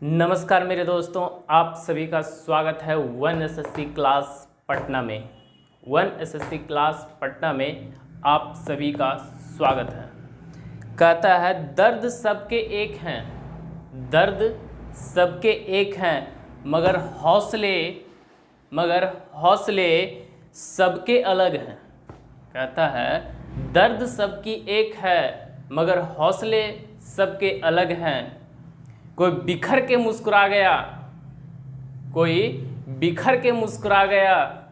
नमस्कार मेरे दोस्तों, आप सभी का स्वागत है वन एसएससी क्लास पटना में। वन एसएससी क्लास पटना में आप सभी का स्वागत है। कहता है दर्द सबके एक हैं, दर्द सबके एक हैं, मगर हौसले सबके अलग हैं। कहता है दर्द सबकी एक है मगर हौसले सबके अलग हैं। कोई बिखर के मुस्कुरा गया,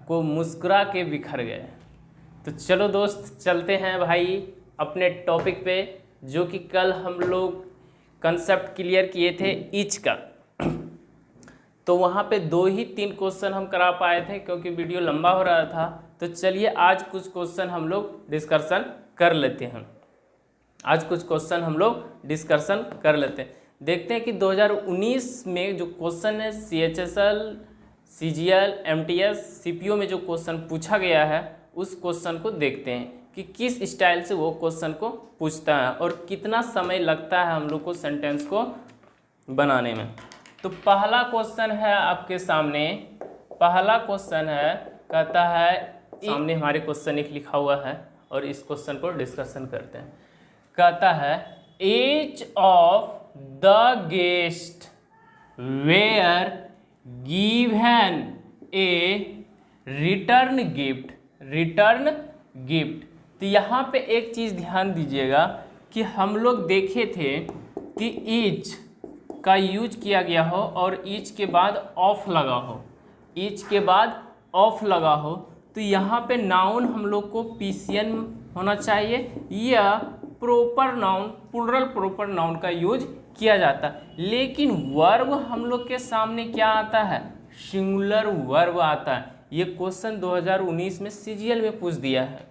कोई मुस्कुरा के बिखर गए। तो चलो दोस्त, चलते हैं भाई अपने टॉपिक पे, जो कि कल हम लोग कंसेप्ट क्लियर किए थे ईच का। तो वहाँ पे 2 ही 3 क्वेश्चन हम करा पाए थे क्योंकि वीडियो लंबा हो रहा था। तो चलिए आज कुछ क्वेश्चन हम लोग डिस्कशन कर लेते हैं। देखते हैं कि 2019 में जो क्वेश्चन है CHSL, CGL, MTS, CPO में जो क्वेश्चन पूछा गया है, उस क्वेश्चन को देखते हैं कि किस स्टाइल से वो क्वेश्चन को पूछता है और कितना समय लगता है हम लोग को सेंटेंस को बनाने में। तो पहला क्वेश्चन है आपके सामने। कहता है, सामने हमारे क्वेश्चन एक लिखा हुआ है और इस क्वेश्चन को डिस्कशन करते हैं। कहता है each of the guest were given a return gift। तो यहाँ पे एक चीज़ ध्यान दीजिएगा कि हम लोग देखे थे कि each का यूज किया गया हो और each के बाद ऑफ लगा हो, तो यहाँ पे नाउन हम लोग को PCN होना चाहिए या proper noun, plural proper noun का यूज किया जाता है। लेकिन वर्ब हम लोग के सामने क्या आता है? सिंगुलर वर्ब आता है। ये क्वेश्चन 2019 में CGL में पूछ दिया है,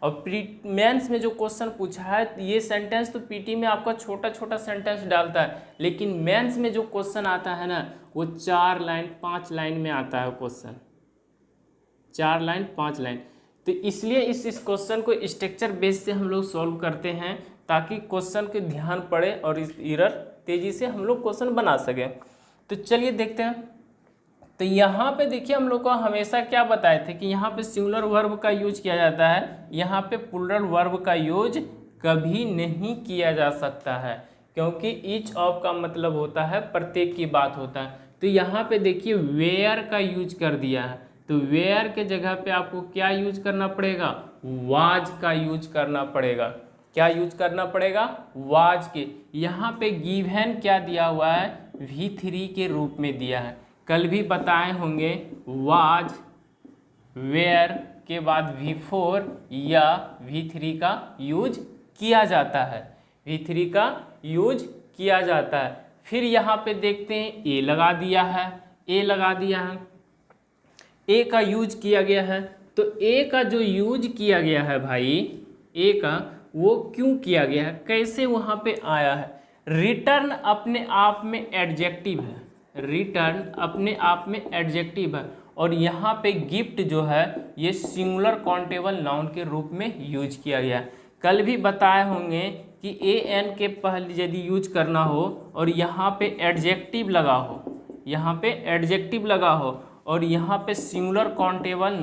और मेंस में जो क्वेश्चन पूछा है, ये सेंटेंस तो PT में आपका छोटा छोटा सेंटेंस डालता है, लेकिन मेंस में जो क्वेश्चन आता है ना, वो 4 लाइन 5 लाइन में आता है क्वेश्चन, 4 लाइन 5 लाइन। तो इसलिए इस क्वेश्चन को स्ट्रक्चर बेस से हम लोग सॉल्व करते हैं ताकि क्वेश्चन के ध्यान पड़े और इस एरर तेज़ी से हम लोग क्वेश्चन बना सकें। तो चलिए देखते हैं। तो यहाँ पे देखिए, हम लोग को हमेशा क्या बताए थे कि यहाँ पे सिंगुलर वर्ब का यूज किया जाता है, यहाँ पे प्लुरल वर्ब का यूज कभी नहीं किया जा सकता है, क्योंकि ईच ऑफ का मतलब होता है प्रत्येक की बात होता है। तो यहाँ पे देखिए वेयर का यूज कर दिया है, तो वेयर के जगह पे आपको क्या यूज करना पड़ेगा? वाज का यूज करना पड़ेगा। क्या यूज करना पड़ेगा? वाज के। यहाँ पे गिवन क्या दिया हुआ है? V3 के रूप में दिया है। कल भी बताए होंगे वाज वेयर के बाद V4 या V3 का यूज किया जाता है। फिर यहाँ पे देखते हैं ए लगा दिया है, ए का यूज किया गया है। तो ए का जो यूज किया गया है भाई, ए का वो क्यों किया गया है, कैसे वहाँ पे आया है? रिटर्न अपने आप में एडजेक्टिव है, और यहाँ पे गिफ्ट जो है ये सिंगुलर काउंटेबल नाउन के रूप में यूज किया गया है। कल भी बताए होंगे कि AN के पहले यदि यूज करना हो और यहाँ पे एडजेक्टिव लगा हो, और यहाँ पे सिंगुलर काउंटेबल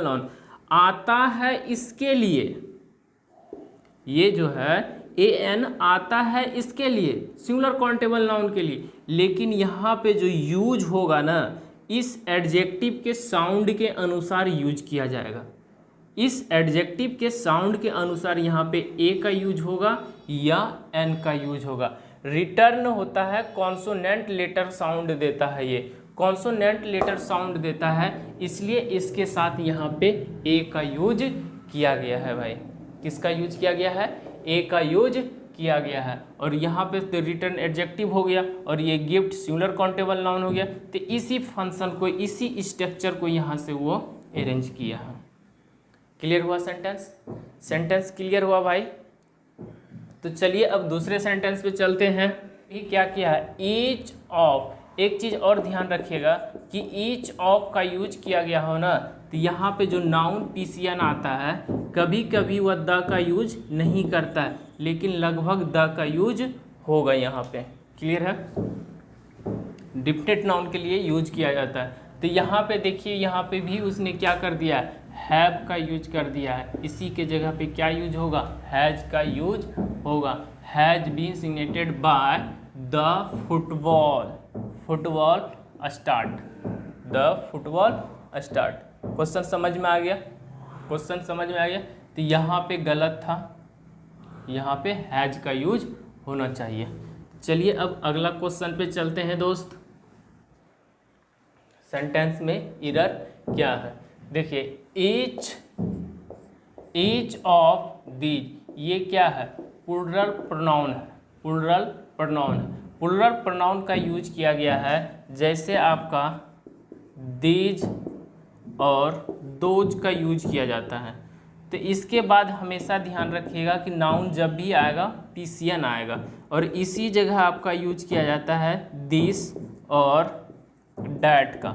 नाउन आता है, इसके लिए ये जो है AN आता है इसके लिए, सिंगुलर काउंटेबल नाउन के लिए। लेकिन यहाँ पे जो यूज होगा ना, इस एडजेक्टिव के साउंड के अनुसार यूज किया जाएगा। इस एडजेक्टिव के साउंड के अनुसार यहाँ पे A का यूज होगा या N का यूज होगा। रिटर्न होता है कॉन्सोनेंट लेटर साउंड देता है, ये कॉन्सोनेंट लेटर साउंड देता है, इसलिए इसके साथ यहाँ पे ए का यूज किया गया है भाई। किसका यूज किया गया है? ए का यूज किया गया है। और यहाँ पे तो रिटर्न एडजेक्टिव हो गया और ये गिफ्ट सिंगुलर काउंटेबल नाउन हो गया। तो इसी फंक्शन को, इसी स्ट्रक्चर को यहाँ से वो अरेंज किया है। क्लियर हुआ? सेंटेंस क्लियर हुआ भाई? तो चलिए अब दूसरे सेंटेंस पे चलते हैं। ये क्या किया है? Each of. एक चीज़ और ध्यान रखिएगा कि ईच ऑफ का यूज किया गया हो ना, तो यहाँ पे जो नाउन PCN आता है, कभी कभी वह द का यूज नहीं करता है, लेकिन लगभग द का यूज होगा यहाँ पे। क्लियर है? डिफिनिट नाउन के लिए यूज किया जाता है। तो यहाँ पे देखिए, यहाँ पे भी उसने क्या कर दिया है, हैव का यूज कर दिया है। इसी के जगह पे क्या यूज होगा, हैज का यूज होगा। Has been signated by the football, football start, the football start. Question समझ में आ गया? क्वेश्चन समझ में आ गया? तो यहाँ पे गलत था, यहाँ पे हैज का यूज होना चाहिए। चलिए अब अगला क्वेश्चन पे चलते हैं दोस्त। सेंटेंस में एरर क्या है? देखिए, ईच ऑफ दीज, ये क्या है, प्लूरल प्रोनाउन है, प्लूरल प्रोनाउन है। प्लूरल प्रोनाउन का यूज किया गया है जैसे आपका दीज और दोज का यूज किया जाता है। तो इसके बाद हमेशा ध्यान रखिएगा कि नाउन जब भी आएगा पीसीएन आएगा, और इसी जगह आपका यूज किया जाता है दिस और डैट का।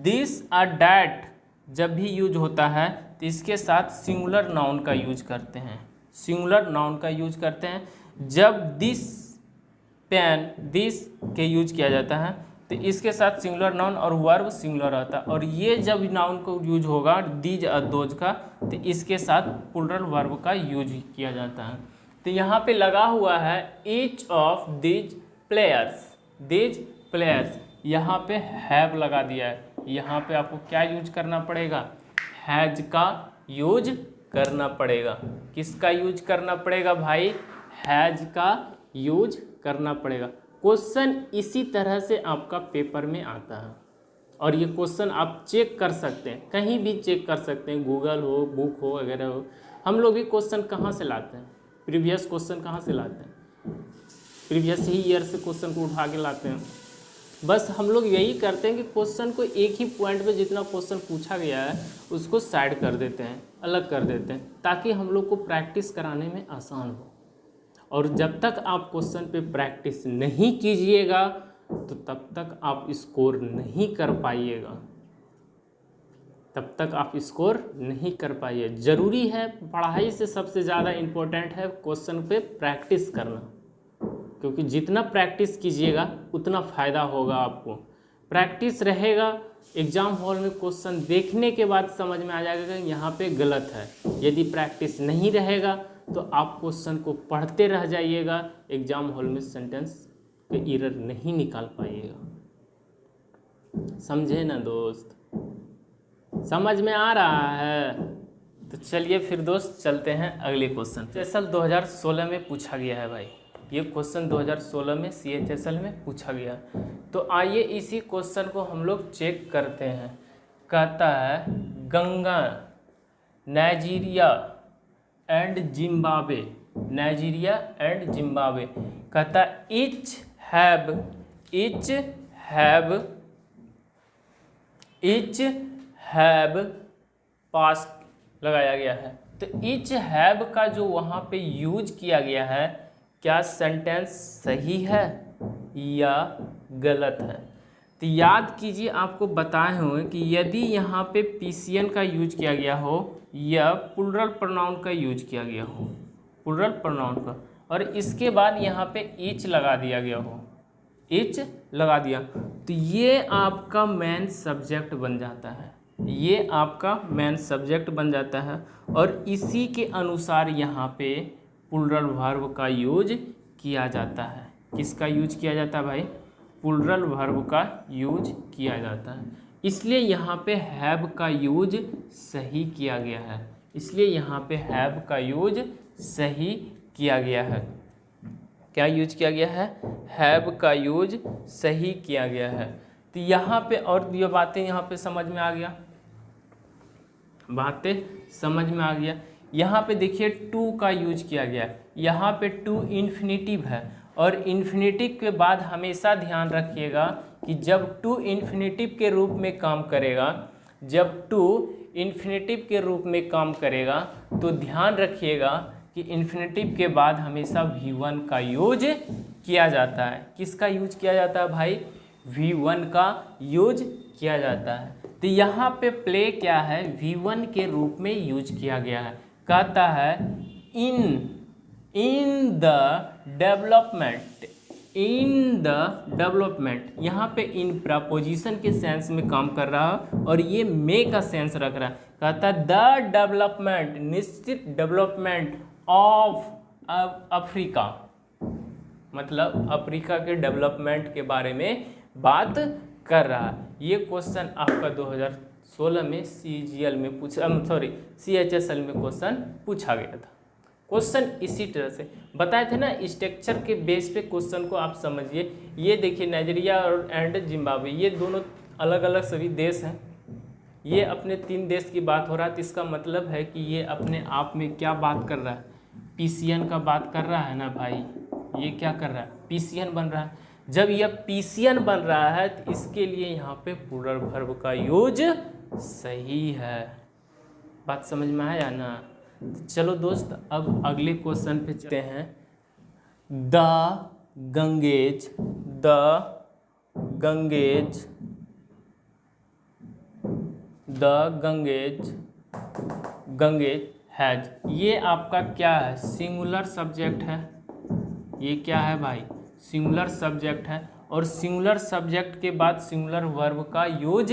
दिस और डैट जब भी यूज होता है तो इसके साथ सिंगुलर नाउन का यूज करते हैं, सिंगुलर नाउन का यूज करते हैं। जब दिस पेन, दिस के यूज किया जाता है तो इसके साथ सिंगुलर नाउन और वर्ब सिंगुलर आता है, और ये जब नाउन को यूज होगा दीज और दोज का, तो इसके साथ प्लूरल वर्ब का यूज किया जाता है। तो यहाँ पे लगा हुआ है each of these players, these players, यहाँ पे हैव लगा दिया है। यहाँ पे आपको क्या यूज करना पड़ेगा, हैज का यूज करना पड़ेगा। किसका यूज करना पड़ेगा भाई, हैज का यूज करना पड़ेगा। क्वेश्चन इसी तरह से आपका पेपर में आता है, और ये क्वेश्चन आप चेक कर सकते हैं, कहीं भी चेक कर सकते हैं, गूगल हो, बुक हो, वगैरह हो। हम लोग ये क्वेश्चन कहाँ से लाते हैं, प्रीवियस क्वेश्चन कहाँ से लाते हैं, प्रीवियस ही ईयर से क्वेश्चन को उठा के लाते हैं। बस हम लोग यही करते हैं कि क्वेश्चन को एक ही पॉइंट पे जितना क्वेश्चन पूछा गया है उसको साइड कर देते हैं, अलग कर देते हैं, ताकि हम लोग को प्रैक्टिस कराने में आसान हो। और जब तक आप क्वेश्चन पे प्रैक्टिस नहीं कीजिएगा तो तब तक आप स्कोर नहीं कर पाइएगा, तब तक आप स्कोर नहीं कर पाइए। ज़रूरी है, पढ़ाई से सबसे ज़्यादा इम्पोर्टेंट है क्वेश्चन पे प्रैक्टिस करना, क्योंकि जितना प्रैक्टिस कीजिएगा उतना फ़ायदा होगा आपको। प्रैक्टिस रहेगा, एग्ज़ाम हॉल में क्वेश्चन देखने के बाद समझ में आ जाएगा कि यहाँ पे गलत है। यदि प्रैक्टिस नहीं रहेगा तो आप क्वेश्चन को पढ़ते रह जाइएगा, एग्ज़ाम हॉल में सेंटेंस के एरर नहीं निकाल पाइएगा। समझे ना दोस्त? समझ में आ रहा है? तो चलिए फिर दोस्त चलते हैं अगले क्वेश्चन। CHSL 2016 में पूछा गया है भाई, ये क्वेश्चन 2016 में CHSL में पूछा गया। तो आइए इसी क्वेश्चन को हम लोग चेक करते हैं। कहता है Ganga, Nigeria and Zimbabwe, Nigeria and Zimbabwe. कहता इच हैव पास्ट लगाया गया है। तो इच हैव का जो वहाँ पे यूज किया गया है, क्या सेंटेंस सही है या गलत है? तो याद कीजिए, आपको बताए हुए कि यदि यहाँ पे पीसीएन का यूज किया गया हो या प्लूरल प्रोनाउन का यूज किया गया हो, प्लूरल प्रोनाउन का, और इसके बाद यहाँ पे इच लगा दिया गया हो, इच लगा दिया, तो ये आपका मेन सब्जेक्ट बन जाता है, ये आपका मेन सब्जेक्ट बन जाता है। और इसी के अनुसार यहाँ पे प्लूरल वर्ब का यूज किया जाता है। किसका यूज किया जाता है भाई? प्लूरल वर्ब का यूज किया जाता है। इसलिए यहाँ पे हैव का यूज सही किया गया है, इसलिए यहाँ पे हैव का यूज सही किया गया है। क्या यूज किया गया है? हैव का यूज सही किया गया है। तो यहाँ पे और ये बातें यहाँ पे समझ में आ गया, बातें समझ में आ गया। यहाँ पे देखिए टू का यूज किया गया, यहाँ पे टू इन्फिनिटिव है, और इन्फिनिटिव के बाद हमेशा ध्यान रखिएगा कि जब टू इन्फिनिटिव के रूप में काम करेगा, जब टू इन्फिनिटिव के रूप में काम करेगा तो ध्यान रखिएगा कि इन्फिनिटिव के बाद हमेशा V1 का यूज किया जाता है। किसका यूज किया जाता है भाई? V1 का यूज किया जाता है। तो यहाँ पे प्ले क्या है? V1 के रूप में यूज किया गया है। कहता है in in the development, in the development, यहाँ पे इन प्रपोजिशन के सेंस में काम कर रहा है और ये मे का सेंस रख रहा है। कहता है द डेवलपमेंट, निश्चित डेवलपमेंट ऑफ अफ्रीका, मतलब अफ्रीका के डेवलपमेंट के बारे में बात कर रहा है। ये क्वेश्चन आपका 2016 में CGL में पूछा, CHSL में क्वेश्चन पूछा गया था। क्वेश्चन इसी तरह से बताए थे ना, स्ट्रक्चर के बेस पे क्वेश्चन को आप समझिए। ये देखिए नाइजीरिया और एंड जिम्बाब्वे, ये दोनों अलग अलग सभी देश हैं। ये अपने 3 देश की बात हो रहा है, तो इसका मतलब है कि ये अपने आप में क्या बात कर रहा है, पीसीएन का बात कर रहा है ना भाई। ये क्या कर रहा है, पीसीएन बन रहा है। जब यह पीसीएन बन रहा है तो इसके लिए यहाँ पे प्लूरल वर्ब का यूज सही है। बात समझ में आया ना। चलो दोस्त, अब अगले क्वेश्चन पे चलते हैं। The Ganges, the Ganges, the Ganges, Ganges has, ये आपका क्या है, सिंगुलर सब्जेक्ट है। ये क्या है भाई, सिंगुलर सब्जेक्ट है। और सिंगुलर सब्जेक्ट के बाद सिंगुलर वर्ब का यूज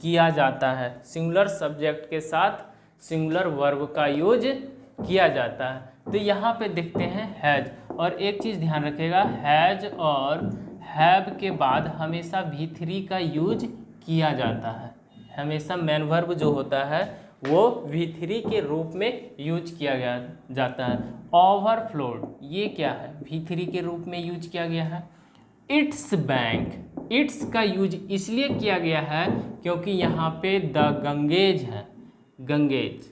किया जाता है। सिंगुलर सब्जेक्ट के साथ सिंगुलर वर्ब का यूज किया जाता है। तो यहाँ पे देखते हैं हैज, और एक चीज़ ध्यान रखिएगा, हैज और हैव के बाद हमेशा V3 का यूज किया जाता है। हमेशा मेन वर्ब जो होता है वो V3 के रूप में यूज किया गया जाता है। ओवरफ्लोड, ये क्या है, V3 के रूप में यूज किया गया है। इट्स बैंक, इट्स का यूज इसलिए किया गया है क्योंकि यहाँ पे द गंगेज है, गंगेज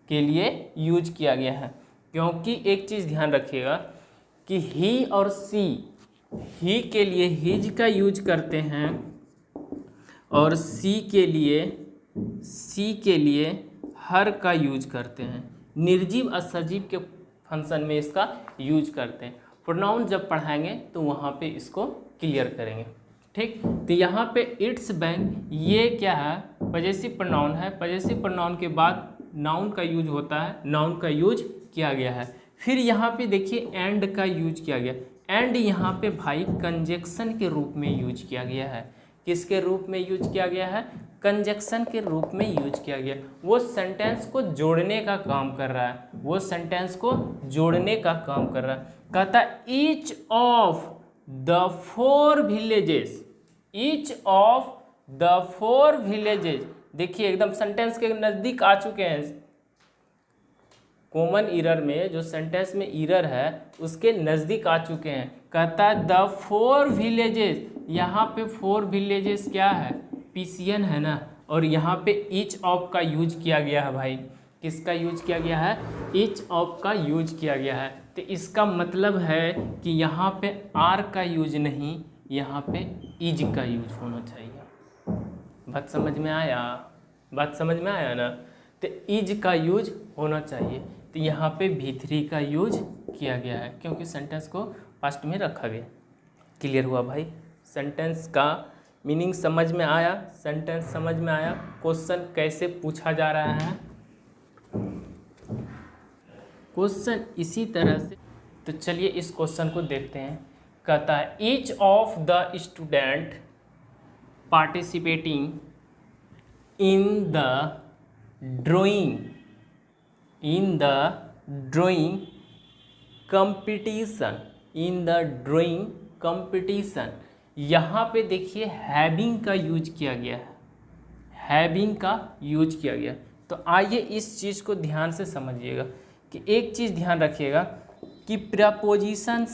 के लिए यूज किया गया है। क्योंकि एक चीज़ ध्यान रखिएगा कि ही और सी, ही के लिए हिज का यूज करते हैं और सी के लिए हर का यूज करते हैं। निर्जीव और सजीव के फंक्शन में इसका यूज करते हैं। प्रोनाउन जब पढ़ाएंगे तो वहाँ पे इसको क्लियर करेंगे, ठीक। तो यहाँ पे इट्स बैंक, ये क्या है, पजेसिव प्रोनाउन है। पजेसिव प्रोनाउन के बाद नाउन का यूज होता है, नाउन का यूज किया गया है। फिर यहाँ पे देखिए एंड का यूज किया गया। एंड यहाँ पे भाई कंजक्शन के रूप में यूज किया गया है। किसके रूप में यूज किया गया है, कंजक्शन के रूप में यूज किया गया। वो सेंटेंस को जोड़ने का काम कर रहा है, वो सेंटेंस को जोड़ने का काम कर रहा है। कहता है each of the 4 villages, each of the 4 villages. देखिए एकदम सेंटेंस के नज़दीक आ चुके हैं। कॉमन ईरर में जो सेंटेंस में ईरर है उसके नज़दीक आ चुके हैं। कहता है द 4 विलेजेस, यहाँ पे 4 विलेजेस क्या है, पीसीएन है ना। और यहाँ पे ईच ऑफ का यूज किया गया है भाई। किसका यूज किया गया है, ईच ऑफ का यूज किया गया है। तो इसका मतलब है कि यहाँ पे आर का यूज नहीं, यहाँ पे इज का यूज होना चाहिए। बात समझ में आया, बात समझ में आया ना। तो इज का यूज होना चाहिए। तो यहाँ पे V3 का यूज किया गया है क्योंकि सेंटेंस को पास्ट में रखा गया। क्लियर हुआ भाई, सेंटेंस का मीनिंग समझ में आया, सेंटेंस समझ में आया, क्वेश्चन कैसे पूछा जा रहा है। क्वेश्चन इसी तरह से, तो चलिए इस क्वेश्चन को देखते हैं। कहता है each of the student participating in the drawing, in the drawing competition, in the drawing competition. यहाँ पे देखिए हैविंग का यूज किया गया है, हैविंग का यूज किया गया। तो आइए इस चीज़ को ध्यान से समझिएगा कि एक चीज़ ध्यान रखिएगा कि प्रपोजिशन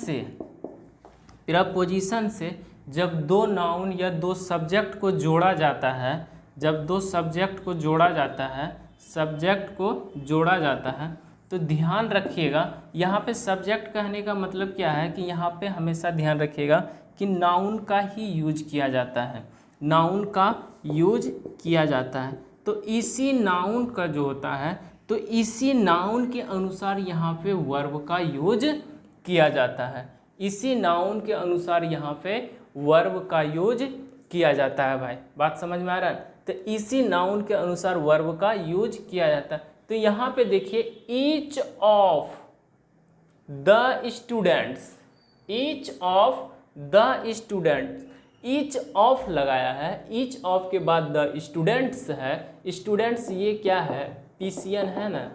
से जब 2 नाउन या 2 सब्जेक्ट को जोड़ा जाता है, जब 2 सब्जेक्ट को जोड़ा जाता है, सब्जेक्ट को जोड़ा जाता है, तो ध्यान रखिएगा यहाँ पे सब्जेक्ट कहने का मतलब क्या है कि यहाँ पे हमेशा ध्यान रखिएगा कि नाउन का ही यूज किया जाता है, नाउन का यूज किया जाता है। तो इसी नाउन का जो होता है, तो इसी नाउन के अनुसार यहाँ पे वर्ब का यूज किया जाता है, इसी नाउन के अनुसार यहाँ पे वर्ब का यूज किया जाता है भाई। बात समझ में आ रहा है। तो इसी नाउन के अनुसार वर्ब का यूज किया जाता है। तो यहाँ पे देखिए each of, the students, each of the students, each of लगाया है, ईच ऑफ के बाद द स्टूडेंट्स है। स्टूडेंट्स ये क्या है, पीसीएन है ना।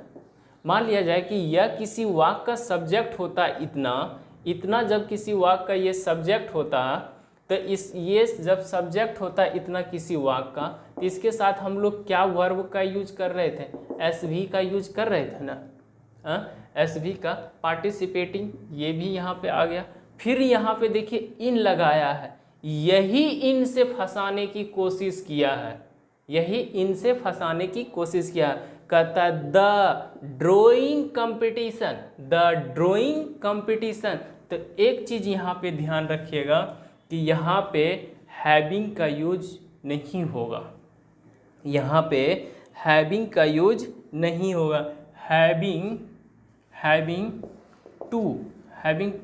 मान लिया जाए कि यह किसी वाक्य का सब्जेक्ट होता इतना, इतना जब किसी वाक्य का ये सब्जेक्ट होता तो ये जब सब्जेक्ट होता इतना किसी वाक्य का, तो इसके साथ हम लोग क्या वर्ब का यूज कर रहे थे, एसवी का यूज कर रहे थे ना। एसवी का पार्टिसिपेटिंग, ये भी यहाँ पे आ गया। फिर यहाँ पे देखिए इन लगाया है, यही इन से फंसाने की कोशिश किया है, यही इनसे फंसाने की कोशिश किया। कहता the drawing competition, the drawing competition. तो एक चीज यहाँ पे ध्यान रखिएगा कि यहाँ पे हैविंग का यूज नहीं होगा, यहाँ पे हैविंग का यूज नहीं होगा, हैविंग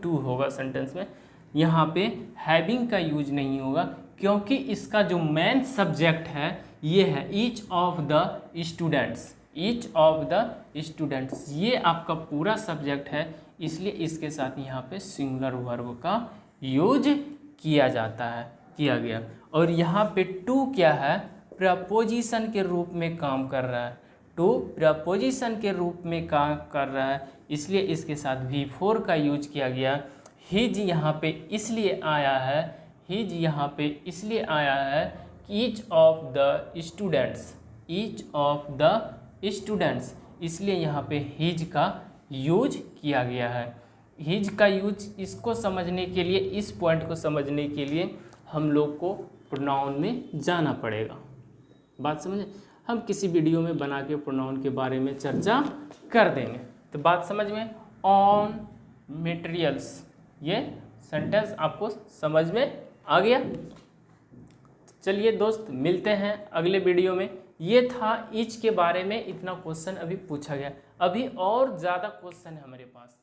टू होगा सेंटेंस में। यहाँ पे हैविंग का यूज नहीं होगा क्योंकि इसका जो मेन सब्जेक्ट है ये है each of the students, each of the students, ये आपका पूरा सब्जेक्ट है, इसलिए इसके साथ यहाँ पे सिंगुलर वर्ब का यूज किया जाता है, किया गया। और यहाँ पे टू क्या है, प्रपोजिशन के रूप में काम कर रहा है, टू प्रपोजिशन के रूप में काम कर रहा है, इसलिए इसके साथ V4 का यूज किया गया। हिज यहाँ पे इसलिए आया है, हिज यहाँ पे इसलिए आया है each of the students, each of the students, इसलिए यहाँ पे हिज का यूज किया गया है। हिज का यूज इसको समझने के लिए, इस पॉइंट को समझने के लिए हम लोग को प्रोनाउन में जाना पड़ेगा। बात समझे, हम किसी वीडियो में बना के प्रोनाउन के बारे में चर्चा कर देंगे। तो बात समझ में, ऑन मटेरियल्स, ये सेंटेंस आपको समझ में आ गया। चलिए दोस्त, मिलते हैं अगले वीडियो में। ये था ईच के बारे में, इतना क्वेश्चन अभी पूछा गया, अभी और ज़्यादा क्वेश्चन है हमारे पास।